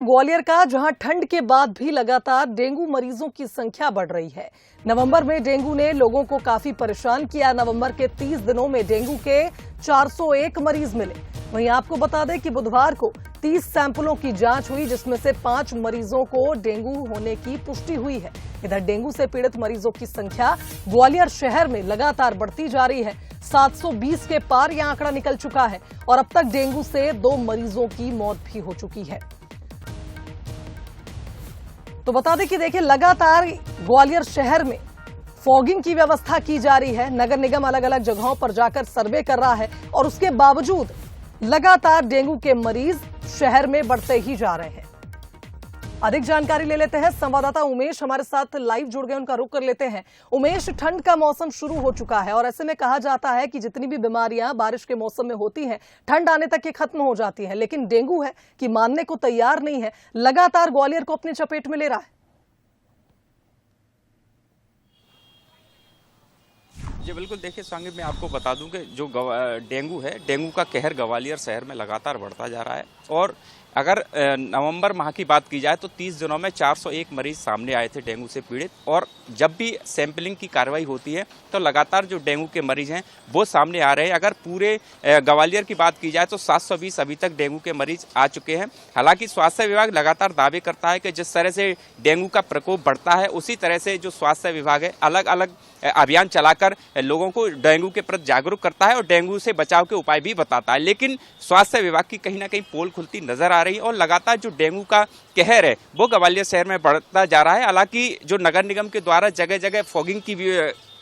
ग्वालियर का, जहां ठंड के बाद भी लगातार डेंगू मरीजों की संख्या बढ़ रही है। नवंबर में डेंगू ने लोगों को काफी परेशान किया। नवंबर के 30 दिनों में डेंगू के 401 मरीज मिले। वहीं आपको बता दें कि बुधवार को 30 सैंपलों की जांच हुई, जिसमें से 5 मरीजों को डेंगू होने की पुष्टि हुई है। इधर डेंगू से पीड़ित मरीजों की संख्या ग्वालियर शहर में लगातार बढ़ती जा रही है। 720 के पार यह आंकड़ा निकल चुका है और अब तक डेंगू से 2 मरीजों की मौत भी हो चुकी है। तो बता दें कि देखिए, लगातार ग्वालियर शहर में फॉगिंग की व्यवस्था की जा रही है। नगर निगम अलग अलग जगहों पर जाकर सर्वे कर रहा है और उसके बावजूद लगातार डेंगू के मरीज शहर में बढ़ते ही जा रहे हैं। अधिक जानकारी ले लेते हैं, संवाददाता उमेश हमारे साथ लाइव जुड़ गए, उनका रुख कर लेते हैं। उमेश, ठंड का मौसम शुरू हो चुका है और ऐसे में कहा जाता है कि जितनी भी बीमारियां बारिश के मौसम में होती हैं, ठंड आने तक ये खत्म हो जाती हैं, लेकिन डेंगू है कि मानने को तैयार नहीं है, लगातार ग्वालियर को अपनी चपेट में ले रहा है। जी बिल्कुल, देखिए सांगिब, मैं आपको बता दूं कि जो डेंगू है, डेंगू का कहर ग्वालियर शहर में लगातार बढ़ता जा रहा है। और अगर नवंबर माह की बात की जाए तो 30 दिनों में 401 मरीज सामने आए थे डेंगू से पीड़ित। और जब भी सैंपलिंग की कार्रवाई होती है तो लगातार जो डेंगू के मरीज हैं वो सामने आ रहे हैं। अगर पूरे ग्वालियर की बात की जाए तो 720 अभी तक डेंगू के मरीज आ चुके हैं। हालांकि स्वास्थ्य विभाग लगातार दावे करता है कि जिस तरह से डेंगू का प्रकोप बढ़ता है, उसी तरह से जो स्वास्थ्य विभाग है अलग अलग अभियान चलाकर लोगों को डेंगू के प्रति जागरूक करता है और डेंगू से बचाव के उपाय भी बताता है। लेकिन स्वास्थ्य विभाग की कहीं ना कहीं पोल खुलती नजर आ रही है और लगातार जो डेंगू का कहर है वो ग्वालियर शहर में बढ़ता जा रहा है। हालांकि जो नगर निगम के द्वारा जगह जगह फॉगिंग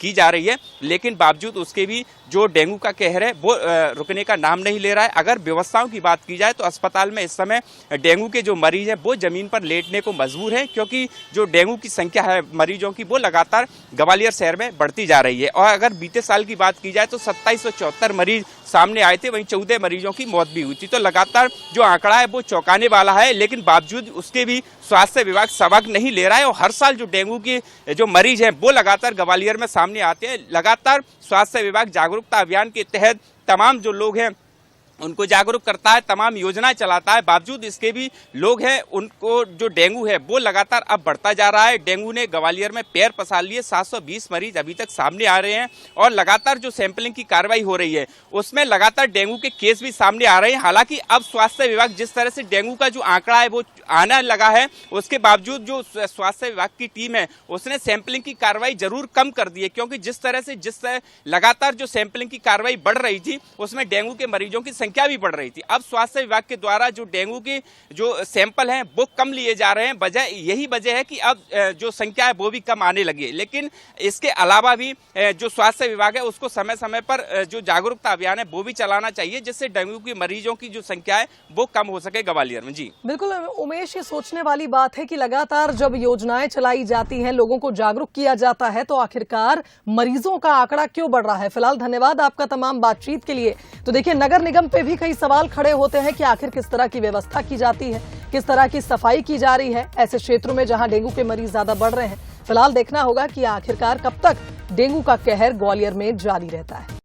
की जा रही है, लेकिन बावजूद उसके भी जो डेंगू का कहर है वो रुकने का नाम नहीं ले रहा है। अगर व्यवस्थाओं की बात की जाए तो अस्पताल में इस समय डेंगू के जो मरीज हैं वो जमीन पर लेटने को मजबूर हैं, क्योंकि जो डेंगू की संख्या है मरीजों की वो लगातार ग्वालियर शहर में बढ़ती जा रही है। और अगर बीते साल की बात की जाए तो 2774 मरीज सामने आए थे, वहीं 14 मरीजों की मौत भी हुई थी। तो लगातार जो आंकड़ा है वो चौंकाने वाला है, लेकिन बावजूद उसके भी स्वास्थ्य विभाग सबक नहीं ले रहा है। और हर साल जो डेंगू के जो मरीज हैं वो लगातार ग्वालियर में सामने आते हैं। लगातार स्वास्थ्य विभाग जागरूकता अभियान के तहत तमाम जो लोग हैं उनको जागरूक करता है, तमाम योजनाएं चलाता है। बावजूद इसके भी लोग हैं, उनको जो डेंगू है वो लगातार अब बढ़ता जा रहा है। डेंगू ने ग्वालियर में पैर पसार लिए। 720 मरीज अभी तक सामने आ रहे हैं और लगातार जो सैंपलिंग की कार्रवाई हो रही है उसमें लगातार डेंगू के केस भी सामने आ रहे हैं। हालांकि अब स्वास्थ्य विभाग जिस तरह से डेंगू का जो आंकड़ा है वो आना लगा है, उसके बावजूद जो स्वास्थ्य विभाग की टीम है उसने सैंपलिंग की कार्रवाई जरूर कम कर दी है, क्योंकि जिस तरह लगातार जो सैंपलिंग की कार्रवाई बढ़ रही थी उसमें डेंगू के मरीजों की संख्या भी बढ़ रही थी। अब स्वास्थ्य विभाग के द्वारा जो डेंगू के जो सैंपल हैं वो कम लिए जा रहे हैं। यही वजह है कि अब जो संख्या है वो भी कम आने लगी है। लेकिन इसके अलावा भी जो स्वास्थ्य विभाग है उसको समय समय पर जो जागरूकता अभियान है वो भी चलाना चाहिए, जिससे डेंगू के मरीजों की जो संख्या है वो कम हो सके ग्वालियर में। जी बिल्कुल उमेश, ये सोचने वाली बात है कि लगातार जब योजनाएं चलाई जाती हैं, लोगों को जागरूक किया जाता है, तो आखिरकार मरीजों का आंकड़ा क्यों बढ़ रहा है। फिलहाल धन्यवाद आपका तमाम बातचीत के लिए। तो देखिए, नगर निगम पे भी कई सवाल खड़े होते हैं कि आखिर किस तरह की व्यवस्था की जाती है, किस तरह की सफाई की जा रही है ऐसे क्षेत्रों में जहां डेंगू के मरीज ज्यादा बढ़ रहे हैं। फिलहाल देखना होगा कि आखिरकार कब तक डेंगू का कहर ग्वालियर में जारी रहता है।